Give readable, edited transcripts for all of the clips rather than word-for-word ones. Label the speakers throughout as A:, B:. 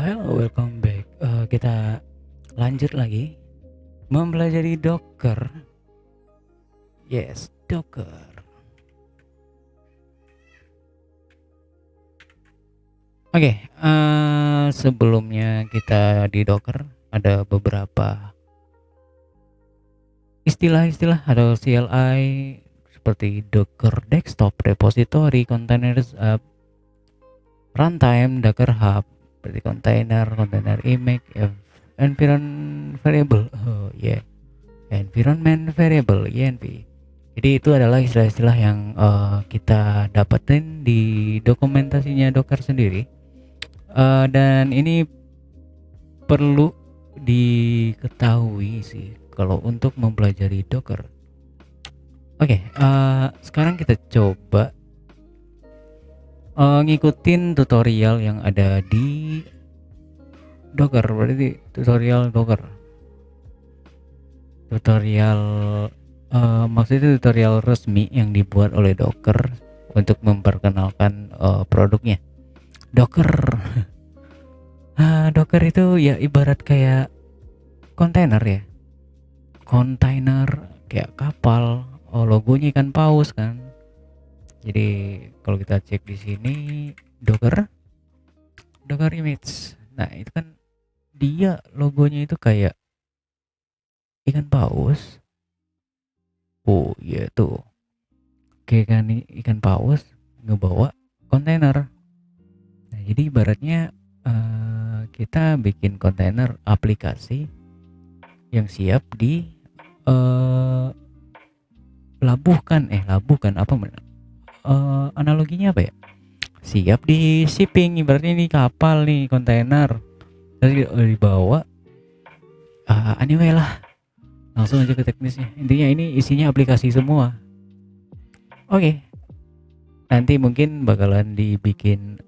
A: Hello, welcome back. Kita lanjut lagi mempelajari Docker. Yes, Docker. Oke, sebelumnya kita di Docker ada beberapa istilah-istilah atau CLI seperti Docker Desktop Repository, Containers App, Runtime, Docker Hub, seperti container image, environment variable. Oh yeah, environment variable (ENV). Jadi itu adalah istilah-istilah yang kita dapetin di dokumentasinya Docker sendiri, dan ini perlu diketahui sih kalau untuk mempelajari Docker. Oke, sekarang kita coba ngikutin tutorial yang ada di Docker. Berarti tutorial Docker, maksudnya tutorial resmi yang dibuat oleh Docker untuk memperkenalkan produknya Docker. Docker itu ya ibarat kayak kontainer ya, kayak kapal. Logonya ikan paus kan. Jadi kalau kita cek di sini Docker image, nah itu kan dia logonya itu kayak ikan paus. Oh iya tuh, kayak kan ikan paus ngebawa kontainer. Nah, jadi ibaratnya kita bikin kontainer aplikasi yang siap di labuhkan apa analoginya apa ya? Siap di shipping, ibaratnya ini kapal nih, kontainer terus dibawa. Anyway lah, langsung aja ke teknisnya. Intinya ini isinya aplikasi semua. Oke. Nanti mungkin bakalan dibikin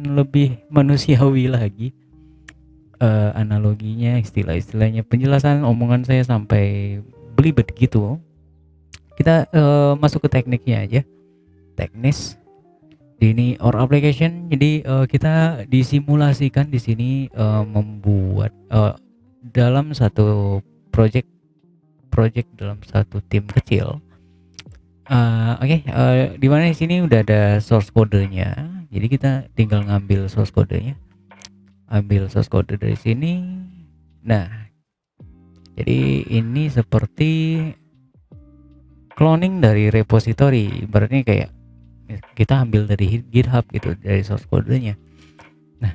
A: lebih manusiawi lagi, analoginya, istilah-istilahnya, penjelasan omongan saya sampai belibet gitu. Kita masuk ke tekniknya aja. Teknis ini or application. Jadi kita disimulasikan di sini membuat dalam satu project dalam satu tim kecil. Oke, di mana di sini udah ada source kodenya. Jadi kita tinggal ngambil source kodenya. Ambil source kode dari sini. Nah, jadi ini seperti cloning dari repository. Berarti kayak kita ambil dari GitHub gitu, dari source kodenya. Nah,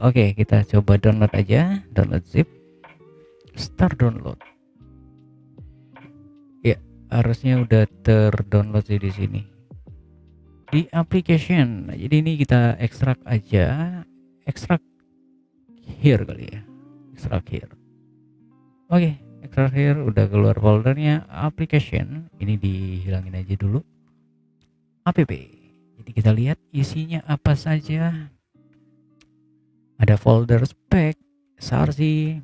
A: oke, kita coba download aja, download zip, start download. Ya, harusnya udah terdownload sih di sini. Di application. Jadi ini kita ekstrak aja, ekstrak here kali ya, ekstrak here. Oke, ekstrak here udah keluar foldernya application. Ini dihilangin aja dulu. App. Jadi kita lihat isinya apa saja. Ada folder spec, src,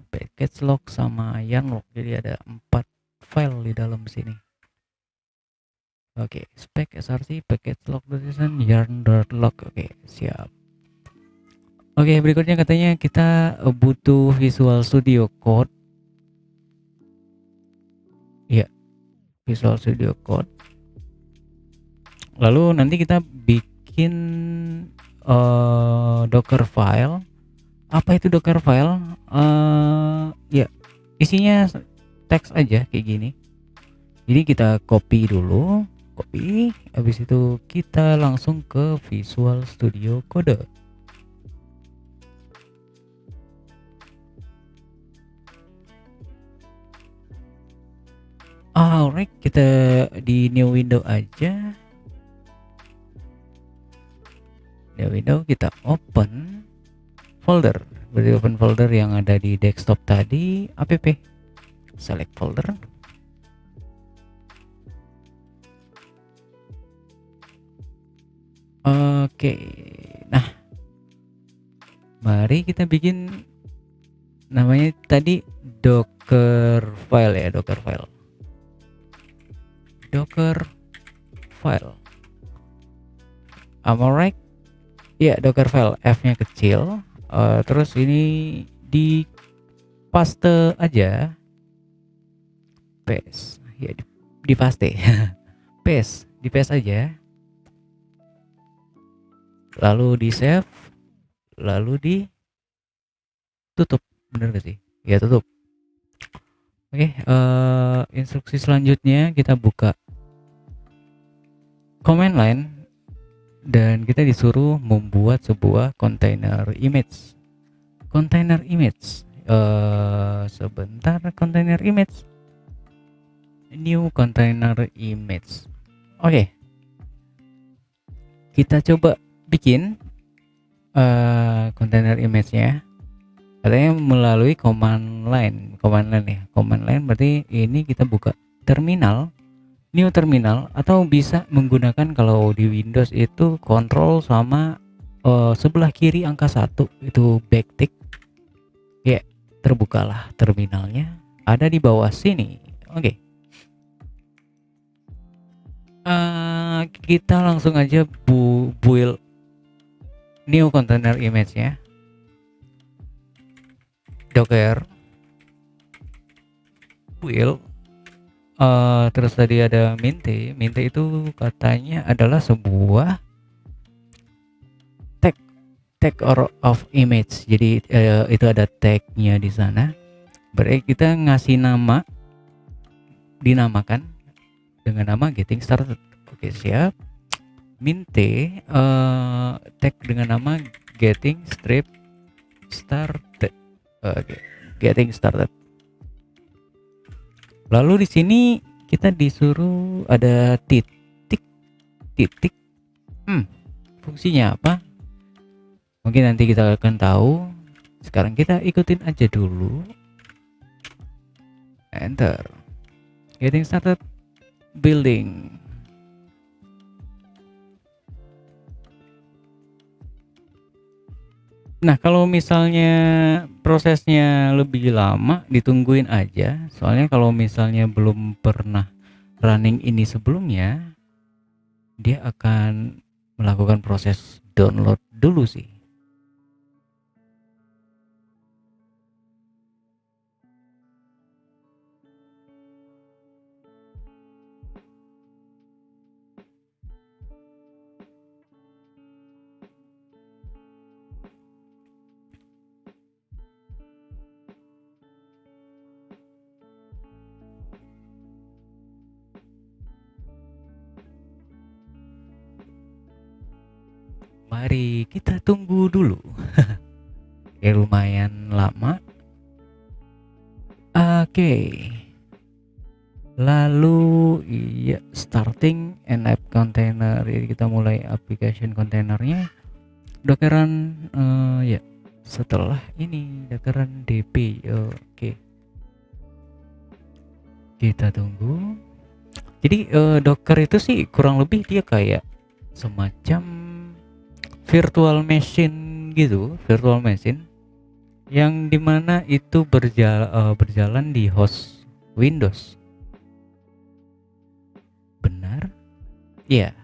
A: package log, sama yarn log. Jadi ada 4 file di dalam sini. Oke, spec, src, package log, yarn.log. Oke, siap. Oke, berikutnya katanya kita butuh Visual Studio Code. Ya, Visual Studio Code. Lalu nanti kita bikin Docker file. Apa itu Docker file? Ya, isinya teks aja kayak gini. Jadi kita copy dulu, habis itu kita langsung ke Visual Studio Code. Alright, kita di new window aja. New window, kita open folder. Berarti open folder yang ada di desktop tadi, app. Select folder. Oke, nah mari kita bikin, namanya tadi Docker file ya, Docker file. Alright, Ya, Docker file F-nya kecil. Terus ini di paste aja, paste. Ya, di paste. Paste, di paste aja. Lalu di save, lalu ditutup. Bener gak sih? Ya, tutup. Oke, instruksi selanjutnya kita buka command line dan kita disuruh membuat sebuah container image. Container image. Sebentar, container image. New container image. Oke. Kita coba bikin container image-nya. Katanya melalui command line. Command line ya. Command line berarti ini kita buka terminal, new terminal, atau bisa menggunakan kalau di Windows itu kontrol sama sebelah kiri angka 1 itu backtick. Ya, terbukalah terminalnya. Ada di bawah sini. Oke. Kita langsung aja build new container image-nya. Docker build. Terus tadi ada Minte itu katanya adalah sebuah tag of image. Jadi itu ada tagnya di sana. Berarti kita ngasih nama, dinamakan dengan nama getting started. Oke, siap. Minte tag dengan nama getting strip started. Oke, getting started. Lalu di sini kita disuruh ada titik. Fungsinya apa? Mungkin nanti kita akan tahu. Sekarang kita ikutin aja dulu. Enter. Getting started building. Nah, kalau misalnya prosesnya lebih lama, ditungguin aja. Soalnya kalau misalnya belum pernah running ini sebelumnya, dia akan melakukan proses download dulu sih. Mari kita tunggu dulu. Ya, lumayan lama. Oke. Lalu iya, starting and app container. Jadi kita mulai application containernya. Dockeran ya. Setelah ini dockeran DP. Oke. Kita tunggu. Jadi Docker itu sih kurang lebih dia kayak semacam virtual machine gitu, virtual machine yang dimana itu berjalan di host Windows. Benar? Iya.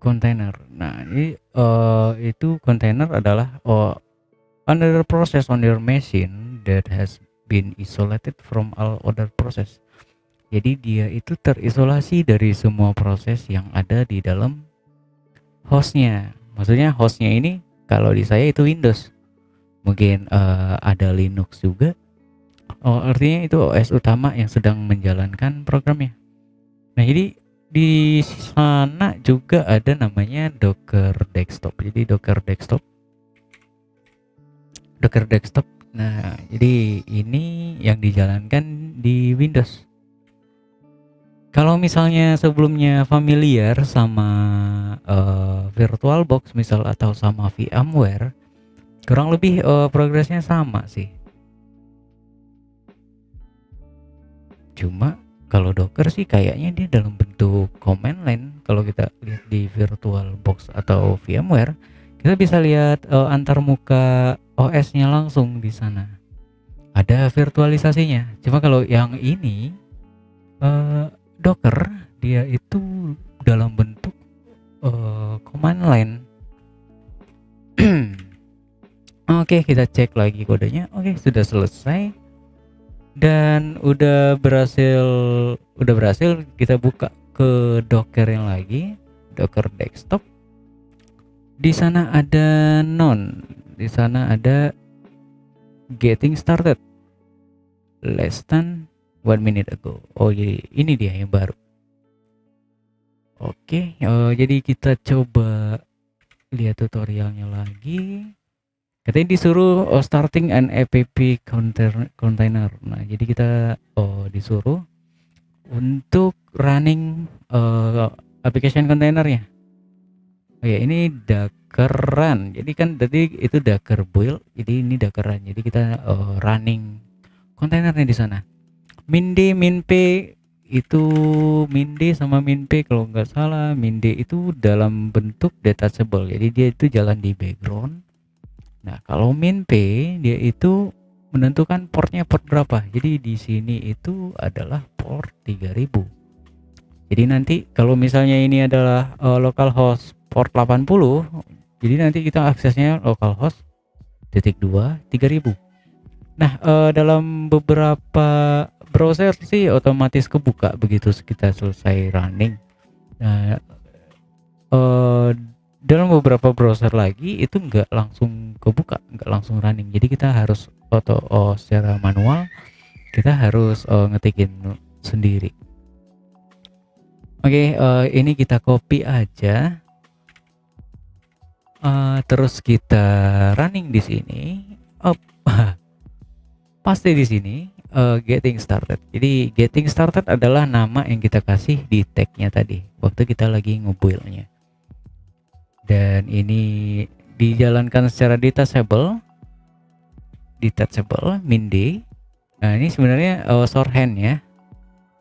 A: Container. Nah, ini itu container adalah another process on your machine that has been isolated from all other process. Jadi dia itu terisolasi dari semua proses yang ada di dalam hostnya. Maksudnya hostnya ini kalau di saya itu Windows. Mungkin ada Linux juga. Artinya itu OS utama yang sedang menjalankan programnya. Nah, jadi di sana juga ada namanya Docker Desktop. Jadi Docker Desktop. Nah, jadi ini yang dijalankan di Windows. Kalau misalnya sebelumnya familiar sama VirtualBox misal atau sama VMware, kurang lebih progresnya sama sih. Cuma kalau Docker sih kayaknya dia dalam bentuk command line. Kalau kita lihat di VirtualBox atau VMware, kita bisa lihat antar muka OS-nya langsung di sana. Ada virtualisasinya. Cuma kalau yang ini Docker dia itu dalam bentuk lain. Oke, kita cek lagi kodenya. Oke, sudah selesai dan udah berhasil kita buka ke Docker yang lagi, Docker desktop. Di sana ada none, di sana ada getting started less than 1 minute ago. Oh, jadi ini dia yang baru. Oke, jadi kita coba lihat tutorialnya lagi. Katanya disuruh starting an app container. Nah, jadi kita disuruh untuk running application containernya. Oh ya, ini Docker run. Jadi kan tadi itu Docker build, jadi ini Docker run. Jadi kita running kontainernya di sana. Min P itu min D sama min P kalau nggak salah. Min D itu dalam bentuk detachable. Jadi dia itu jalan di background. Nah, kalau min P dia itu menentukan portnya port berapa. Jadi di sini itu adalah port 3000. Jadi nanti kalau misalnya ini adalah localhost port 80, jadi nanti kita aksesnya localhost /2 3000. Nah, dalam beberapa browser sih otomatis kebuka begitu kita selesai running. Nah, dalam beberapa browser lagi itu nggak langsung kebuka, nggak langsung running. Jadi kita harus secara manual kita harus ngetikin sendiri. Oke, ini kita copy aja. Terus kita running di sini. Pasti di sini getting started. Jadi getting started adalah nama yang kita kasih di tag-nya tadi waktu kita lagi ngebuildnya. Dan ini dijalankan secara detachable min D. Nah, ini sebenarnya shorthand ya,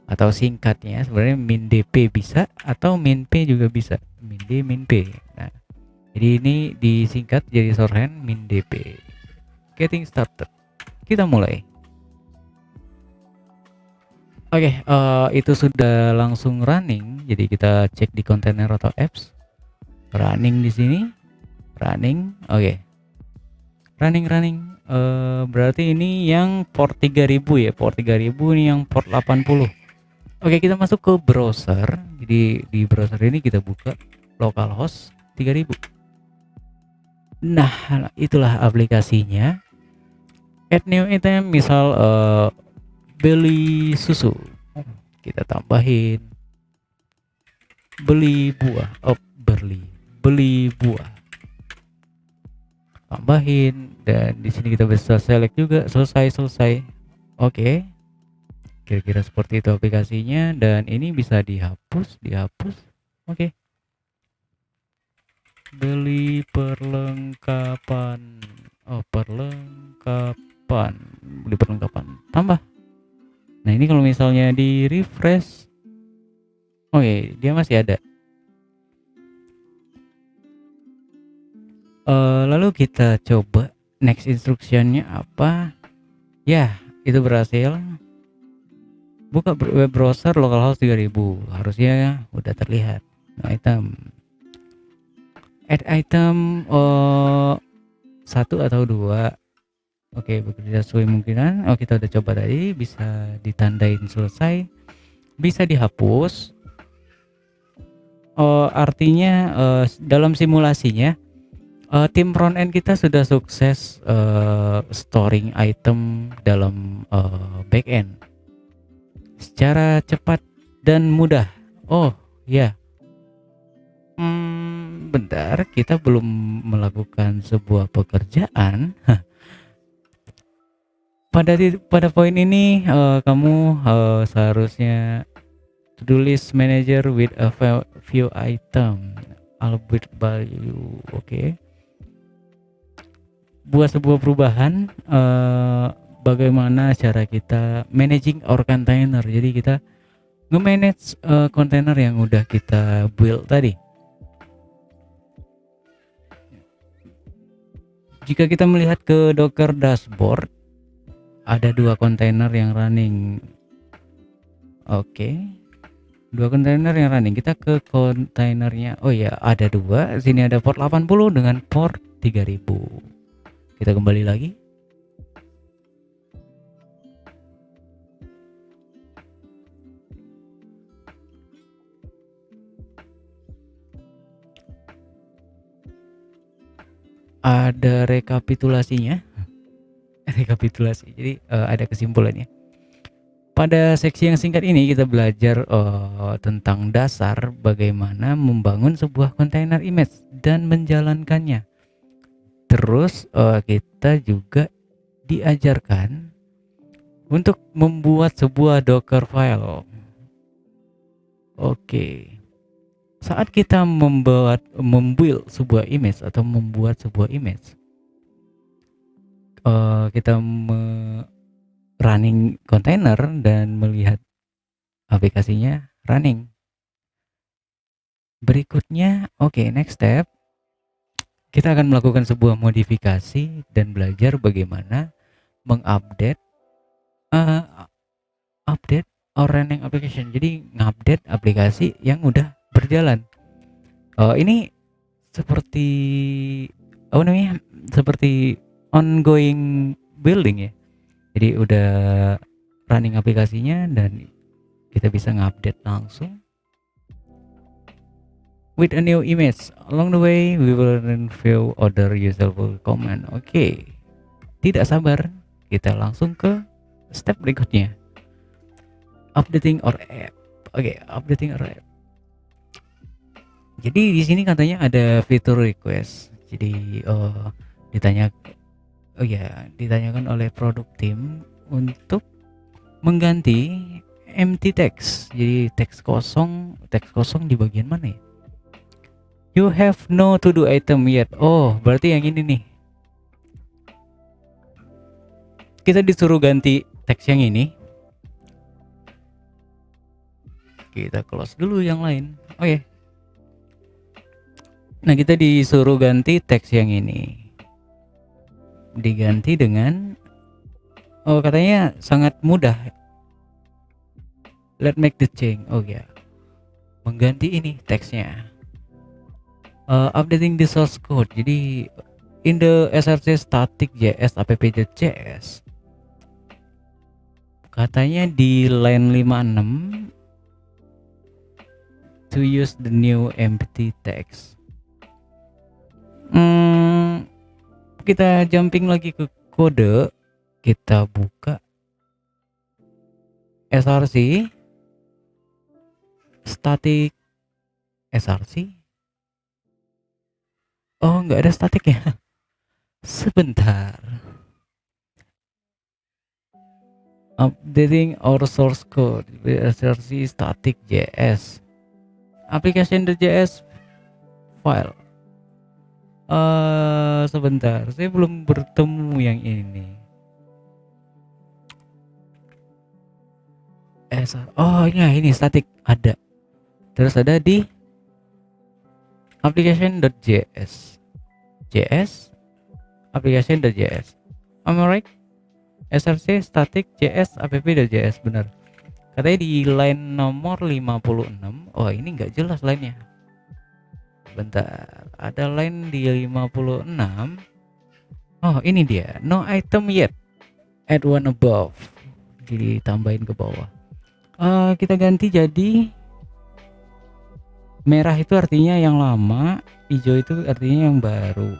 A: atau singkatnya sebenarnya min DP bisa atau min P juga bisa, min D min P. Nah, jadi ini disingkat jadi shorthand min DP. Getting started, kita mulai. Oke, itu sudah langsung running. Jadi kita cek di container atau apps. Running di sini, running. Oke, running. Berarti ini yang port 3000 ya, port 3000 ini yang port 80. Oke, kita masuk ke browser. Jadi di browser ini kita buka localhost 3000. Nah, itulah aplikasinya. Add new item, misal beli susu, kita tambahin beli buah. Beli buah, tambahin, dan di sini kita bisa select juga selesai. Oke, kira-kira seperti itu aplikasinya, dan ini bisa dihapus. Oke, beli perlengkapan, beli perlengkapan tambah. Nah, ini kalau misalnya di refresh, oke, dia masih ada. Lalu kita coba next instructionnya apa. Ya, itu berhasil. Buka web browser localhost 3000, harusnya udah terlihat. Item, add item 1 atau 2. Oke, bekerja sesuai kemungkinan. Kita udah coba tadi, bisa ditandain selesai, bisa dihapus. Artinya dalam simulasinya tim front end kita sudah sukses storing item dalam back end secara cepat dan mudah. Oh ya, bentar, kita belum melakukan sebuah pekerjaan. Pada poin ini kamu seharusnya to-do list manager with a few item albeit value. Oke. Buat sebuah perubahan, bagaimana cara kita managing our container. Jadi kita nge-manage container yang udah kita build tadi. Jika kita melihat ke Docker dashboard, ada 2 kontainer yang running. Oke. Dua kontainer yang running. Kita ke kontainernya. Oh ya, ada dua. Sini ada port 80 dengan port 3000. Kita kembali lagi. Ada rekapitulasinya. Rekapitulasi. Jadi ada kesimpulannya. Pada seksi yang singkat ini kita belajar tentang dasar bagaimana membangun sebuah kontainer image dan menjalankannya. Terus kita juga diajarkan untuk membuat sebuah Docker file. Oke. Saat kita membuild sebuah image atau membuat sebuah image, kita running container dan melihat aplikasinya running. Berikutnya, next step, kita akan melakukan sebuah modifikasi dan belajar bagaimana mengupdate update or running application. Jadi ngupdate aplikasi yang udah berjalan. Ini seperti apa namanya? Seperti ongoing building ya. Jadi udah running aplikasinya dan kita bisa ngupdate langsung with a new image. Along the way, we will review other useful command. Tidak sabar, kita langsung ke step berikutnya. Updating or app. Updating or app. Jadi di sini katanya ada fitur request. Jadi ditanyakan oleh product team untuk mengganti empty text. Jadi teks kosong di bagian mana ya? You have no to do item yet. Oh, berarti yang ini nih. Kita disuruh ganti teks yang ini. Kita close dulu yang lain. Nah, kita disuruh ganti teks yang ini. Diganti dengan katanya sangat mudah. Let's make the change. Mengganti ini teksnya. Updating the source code. Jadi in the src static js app.js katanya di line 56 to use the new empty text. Kita jumping lagi ke kode, kita buka src static src. Oh, nggak ada static ya. Sebentar. Updating our source code src static js application.js file. Sebentar, saya belum bertemu yang ini. Ini static ada. Terus ada di application.js application.js. Am I right? src static js app.js, benar. Katanya di line nomor 56. Oh, ini nggak jelas line-nya. Bentar, ada line di 56. Oh, ini dia. No item yet. Add one above. Jadi tambahin ke bawah. Kita ganti jadi merah itu artinya yang lama, hijau itu artinya yang baru.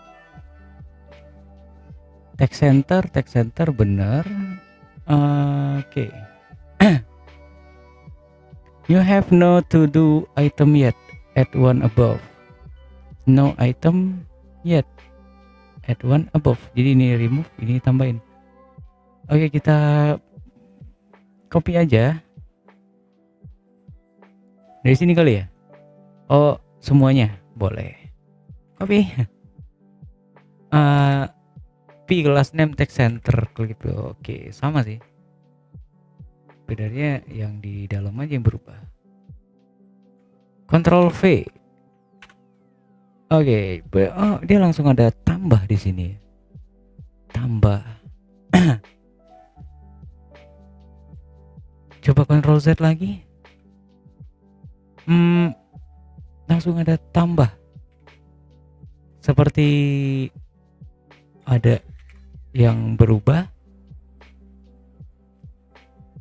A: Text center benar. You have no to do item yet. Add one above. No item yet. Add one above. Jadi ini remove, ini tambahin. Kita copy aja. Dari sini kali ya. Semuanya boleh. Copy. P class name text center klik itu. Sama sih. Bedanya yang di dalam aja yang berubah. Ctrl V. Dia langsung ada tambah di sini. Tambah. Coba Ctrl Z lagi. Hmm, langsung ada tambah. Seperti ada yang berubah,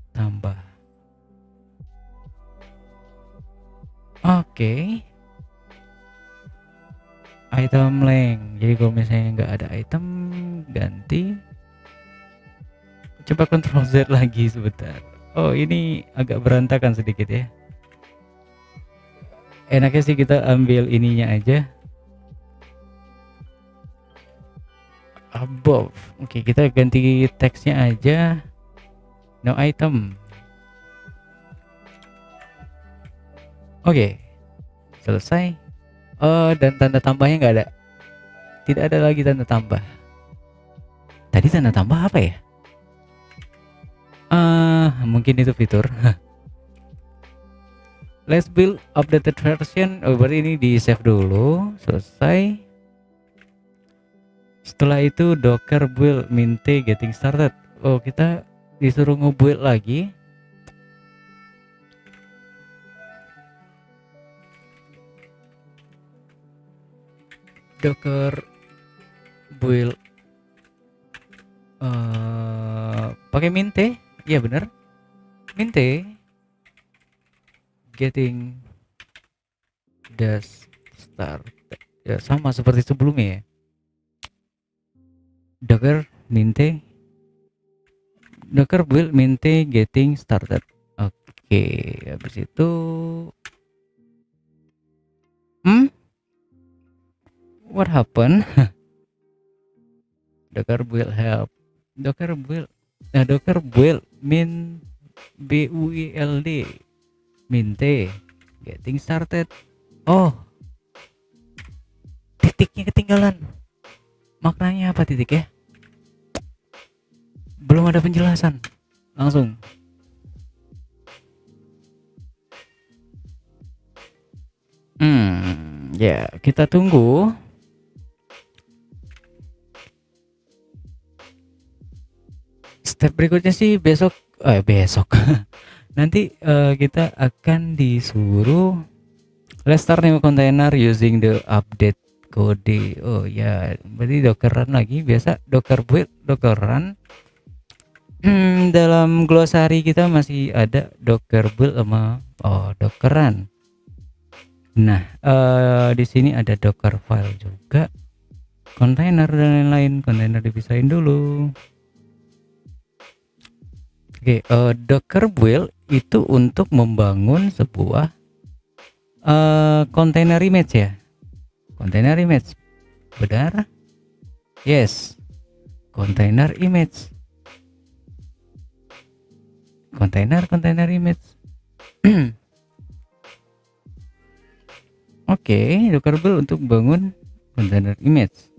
A: tambah. Oke. Item length. Jadi kalau misalnya nggak ada item, ganti. Coba Ctrl Z lagi sebentar. Oh, ini agak berantakan sedikit ya. Enaknya sih kita ambil ininya aja. Above. Oke, kita ganti teksnya aja. No item. Oke, selesai. Dan tanda tambahnya nggak ada. Tidak ada lagi tanda tambah. Tadi tanda tambah apa ya? Mungkin itu fitur. Let's build updated version. Oh, berarti ini di save dulu. Selesai. Setelah itu docker build minte getting started. Oh, kita disuruh nge-build lagi. Docker build pakai minte. Iya bener, minte getting dash start. Ya sama seperti sebelumnya ya. Docker build minte getting started. Oke, habis itu what happened? Docker build help. Docker build min build minte getting started. Oh, titiknya ketinggalan. Maknanya apa titik ya? Belum ada penjelasan. Langsung. Ya, kita tunggu. Step berikutnya sih besok nanti kita akan disuruh let's start new container using the update code. Oh ya, berarti docker run lagi. Biasa docker build, docker run. Dalam glosari kita masih ada docker build sama docker run. Nah, di sini ada docker file juga, container dan lain-lain. Container dipisahin dulu. Oke, docker build itu untuk membangun sebuah container image ya. Container image. Benar? Yes. Container image. Container image. Oke, docker build untuk bangun container image.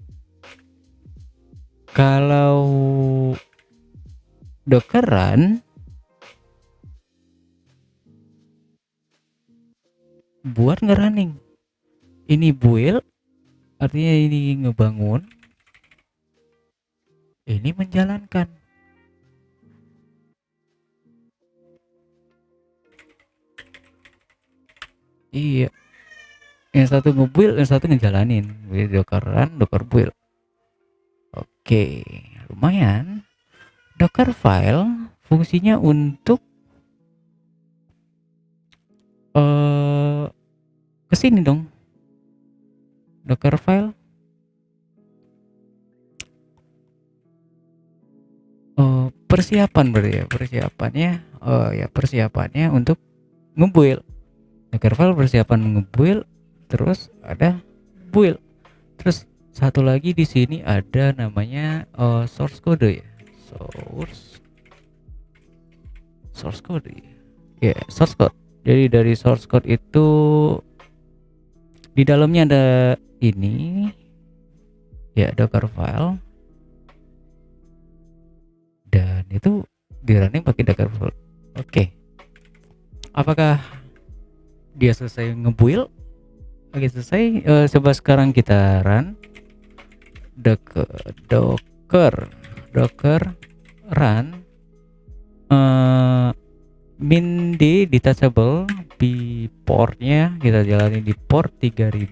A: Kalau docker run buat ngerunning. Ini build artinya ini ngebangun. Ini menjalankan. Iya. Yang satu nge-build, yang satu ngejalanin. Docker run, docker build. Oke, lumayan. Docker file fungsinya untuk kesini dong. Docker file persiapan berarti ya, persiapannya untuk nge-build. Docker file persiapan nge-build, terus ada build. Terus satu lagi di sini ada namanya source code ya. Source code ya. Source code. Jadi dari source code itu di dalamnya ada ini ya, docker file, dan itu di running pakai docker file. Oke. Apakah dia selesai nge-build? Oke, selesai. Coba sekarang kita run docker run min d detachable copy portnya, kita jalani di port 3000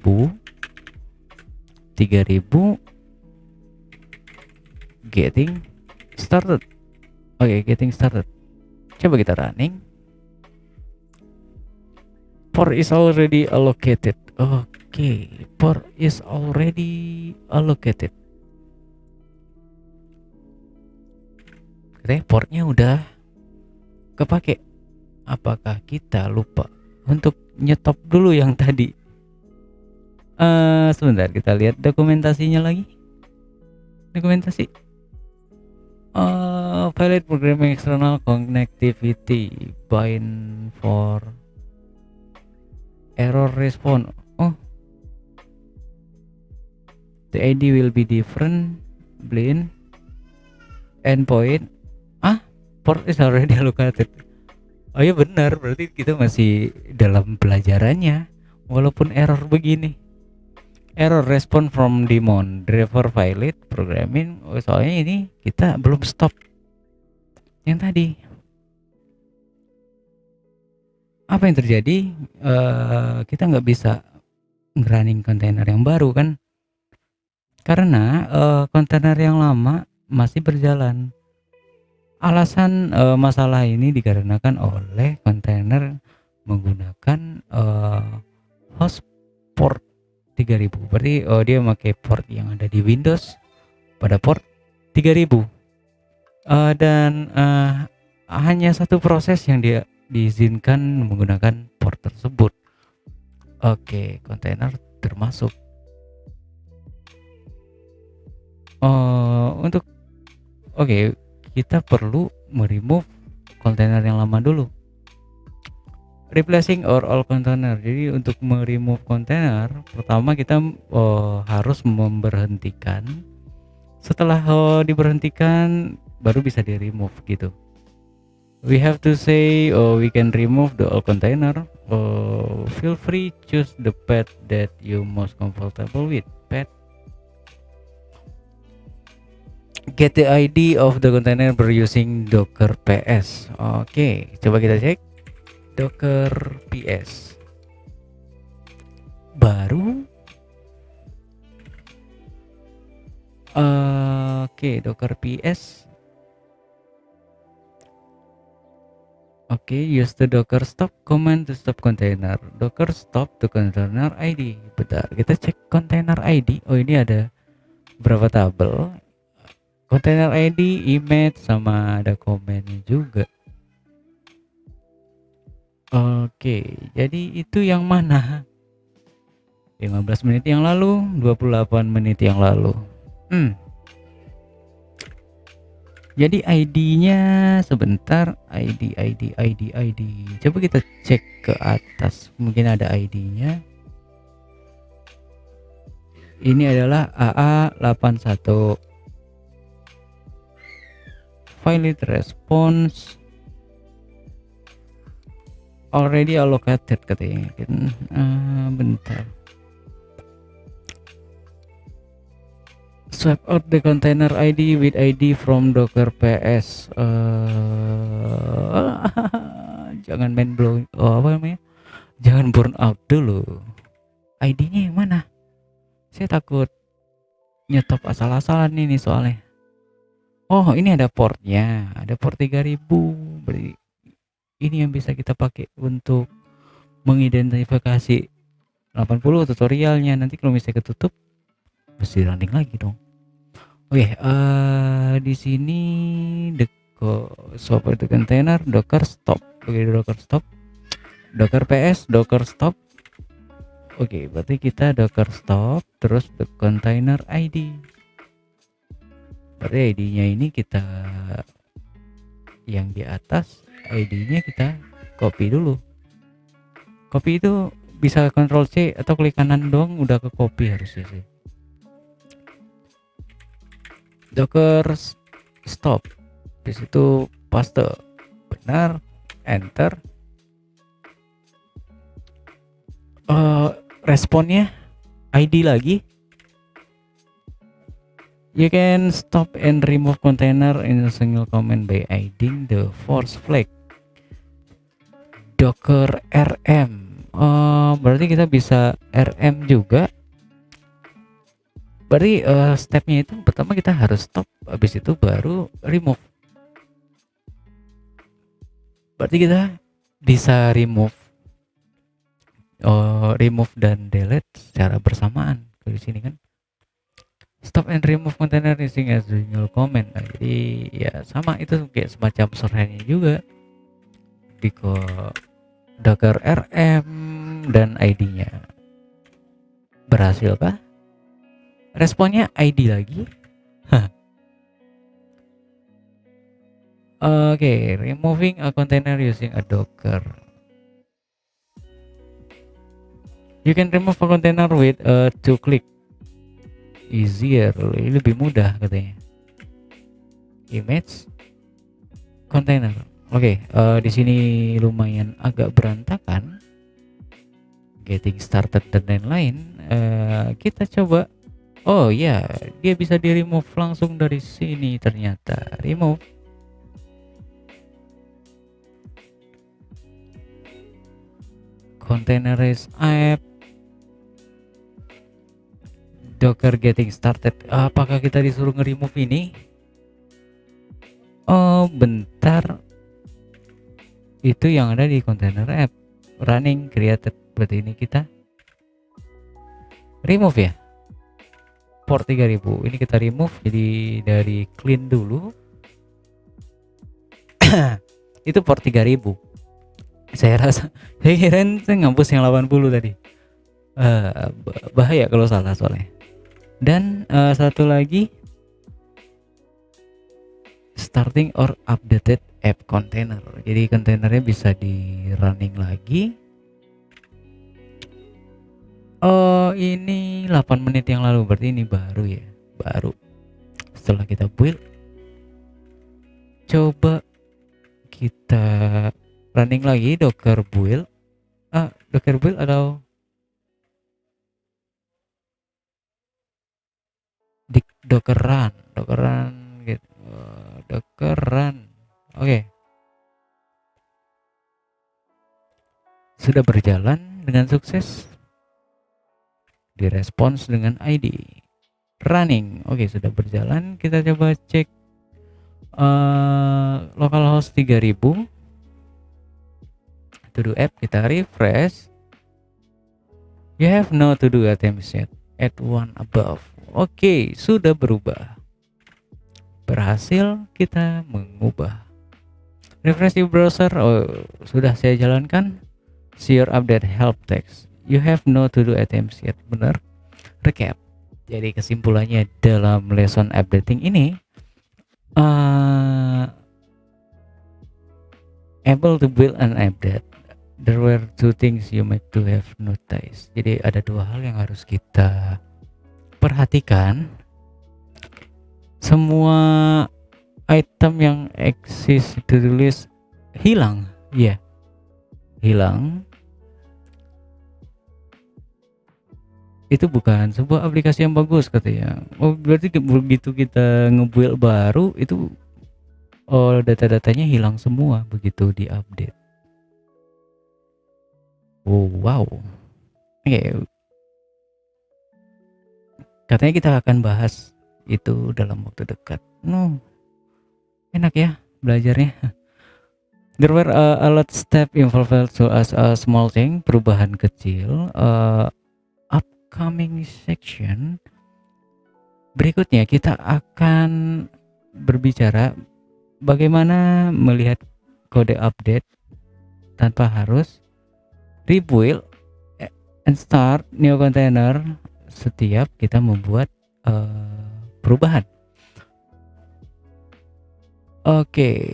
A: getting started. Oke, getting started. Coba kita running. Port is already allocated. Oke, port is already allocated. Oke, portnya udah kepake. Apakah kita lupa untuk nyetop dulu yang tadi? Sebentar, kita lihat dokumentasinya lagi. Dokumentasi. Valid programming external connectivity bind for error response. Oh, the ID will be different blind endpoint. Port is already allocated. Oh ya benar, berarti kita masih dalam pelajarannya walaupun error begini. Error response from daemon driver valid programming. Soalnya ini kita belum stop yang tadi. Apa yang terjadi? Kita nggak bisa running kontainer yang baru kan, karena kontainer yang lama masih berjalan. Alasan masalah ini dikarenakan oleh kontainer menggunakan host port 3000. Berarti dia memakai port yang ada di Windows pada port 3000. Dan hanya satu proses yang dia diizinkan menggunakan port tersebut. Oke, kontainer termasuk. Kita perlu meremove kontainer yang lama dulu. Replacing all container. Jadi untuk meremove kontainer, pertama kita harus memberhentikan. Setelah diberhentikan, baru bisa di remove gitu. We have to say we can remove the all container. Feel free choose the path that you most comfortable with. Path. Get the ID of the container by using docker ps. Oke, coba kita cek docker ps. Baru. Docker ps. Use the docker stop command to stop container. Docker stop the container ID. Bentar, kita cek container ID. Oh, ini ada berapa tabel? Container ID, image, sama ada komennya juga. Oke, jadi itu yang mana? 15 menit yang lalu, 28 menit yang lalu. Jadi ID-nya sebentar, ID. Coba kita cek ke atas, mungkin ada ID-nya. Ini adalah AA81. Valid response already allocated katanya. Bentar. Swap out the container ID with ID from docker ps. Jangan main blow. Apa namanya? Jangan burn out dulu. ID-nya yang mana? Saya takut nyetop asal-asalan ini soalnya. Oh, ini ada portnya, ada port 3000. Berarti ini yang bisa kita pakai untuk mengidentifikasi 80 tutorialnya. Nanti kalau misalnya ketutup, mesti running lagi dong. Di sini swap itu container, docker stop. Docker stop, docker ps, docker stop. Berarti kita docker stop, terus the container ID. Berarti ID-nya ini kita yang di atas, ID-nya kita copy dulu. Copy itu bisa Ctrl C atau klik kanan doang udah ke copy harusnya sih. Docker stop. Di situ paste. Benar, enter. Responnya ID lagi. You can stop and remove container in a single command by adding the force flag. Docker RM. Berarti kita bisa RM juga. Berarti stepnya itu pertama kita harus stop, habis itu baru remove. Berarti kita bisa remove dan delete secara bersamaan di sini kan. Stop and remove container using as usual command. Nah, jadi ya sama, itu kayak semacam shorthandnya juga di docker rm dan id-nya. Berhasil kah? Responnya id lagi. Oke, removing a container using a docker. You can remove a container with a two click. Easier, lebih mudah katanya. Image container. Oke, di sini lumayan agak berantakan. Getting started dan lain-lain. Kita coba. Oh ya, dia bisa di remove langsung dari sini ternyata. Remove. Containerized app. Docker getting started. Apakah kita disuruh nge-remove ini? Oh, bentar. Itu yang ada di container app. Running created. Berarti ini kita remove ya. Port 3000. Ini kita remove, jadi dari clean dulu. Itu port 3000. Saya kirain saya ngampus yang 80 tadi. Bahaya kalau salah soalnya. Dan satu lagi, starting or updated app container. Jadi kontainernya bisa di running lagi. Oh, ini 8 menit yang lalu, berarti ini baru ya. Baru. Setelah kita build, coba kita running lagi docker build. Docker build atau di docker run gitu. Docker run. Oke. Sudah berjalan dengan sukses. Direspons dengan ID. Running. Oke, sudah berjalan. Kita coba cek localhost 3000. To do app, kita refresh. You have no to do items yet. Add one above. Oke, sudah berubah. Berhasil kita mengubah. Refresh your browser. Oh, sudah saya jalankan. See your update help text. You have no to do items yet. Benar. Recap. Jadi kesimpulannya dalam lesson updating ini, able to build an update. There were two things you might to have noticed. Jadi ada dua hal yang harus kita perhatikan. Semua item yang exist to the list hilang. Ya, hilang. Itu bukan sebuah aplikasi yang bagus katanya. Oh, berarti begitu kita nge-build baru itu, data-datanya hilang semua begitu di-update. Oh, wow. Oke. Katanya kita akan bahas itu dalam waktu dekat. Enak ya belajarnya. There were a lot step involved to as a small thing, perubahan kecil. Upcoming section berikutnya kita akan berbicara bagaimana melihat kode update tanpa harus rebuild and start new container setiap kita membuat perubahan. Oke.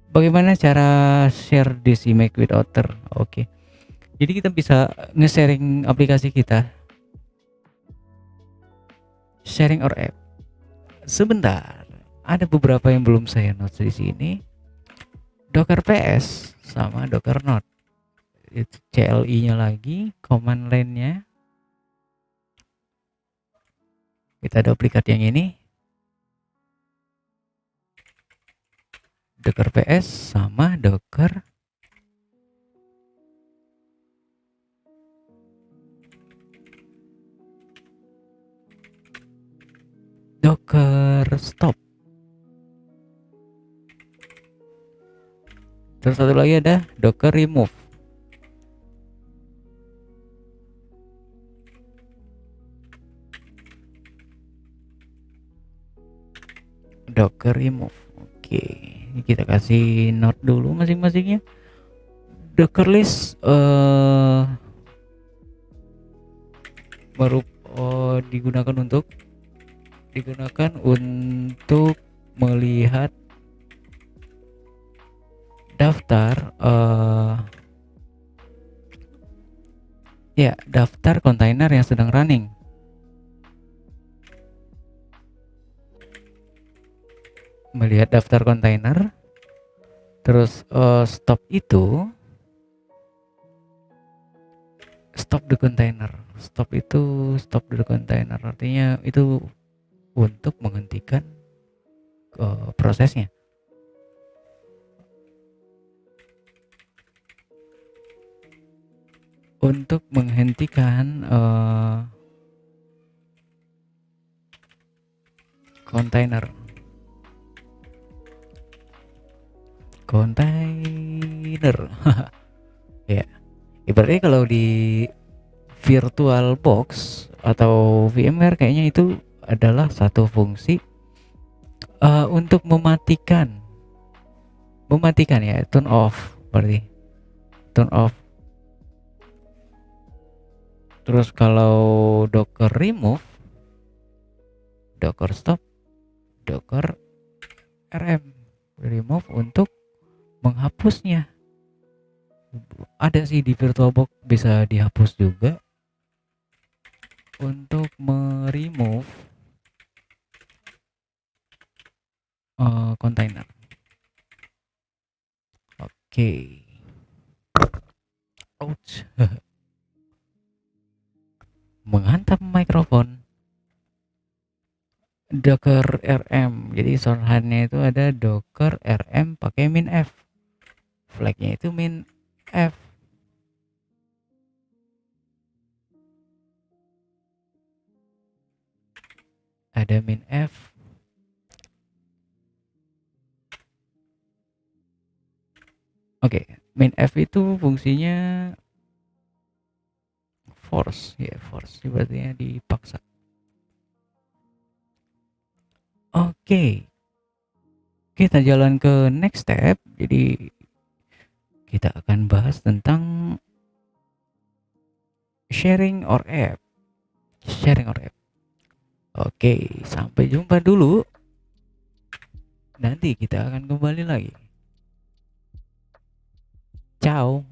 A: Bagaimana cara share this image with author? Oke. Jadi kita bisa nge-sharing aplikasi kita. Sharing or app. Sebentar. Ada beberapa yang belum saya notes di sini. Docker PS sama Docker Node. Itu CLI-nya lagi, command line-nya. Kita duplikat yang ini. Docker PS sama Docker stop. Terus satu lagi ada Docker remove. Docker remove. Oke, ini kita kasih note dulu masing-masingnya. Docker list baru digunakan untuk melihat daftar daftar kontainer yang sedang running. Melihat daftar kontainer, terus stop itu stop the container. Stop the container, artinya itu untuk menghentikan prosesnya. Untuk menghentikan kontainer ya, ibaratnya kalau di VirtualBox atau VMware kayaknya itu adalah satu fungsi untuk mematikan ya, turn off berarti, turn off. Terus kalau Docker remove, Docker stop, Docker rm, remove untuk menghapusnya. Ada sih di VirtualBox bisa dihapus juga untuk meremove kontainer. Oke. Ouch. Menghantam mikrofon. Docker rm, jadi shorthandnya itu ada Docker rm pakai min f, flagnya itu min f. Ada min f. Oke, min f itu fungsinya force ya, force berarti dipaksa. Oke, kita jalan ke next step. Jadi kita akan bahas tentang sharing or app. Oke, sampai jumpa dulu. Nanti kita akan kembali lagi. Ciao.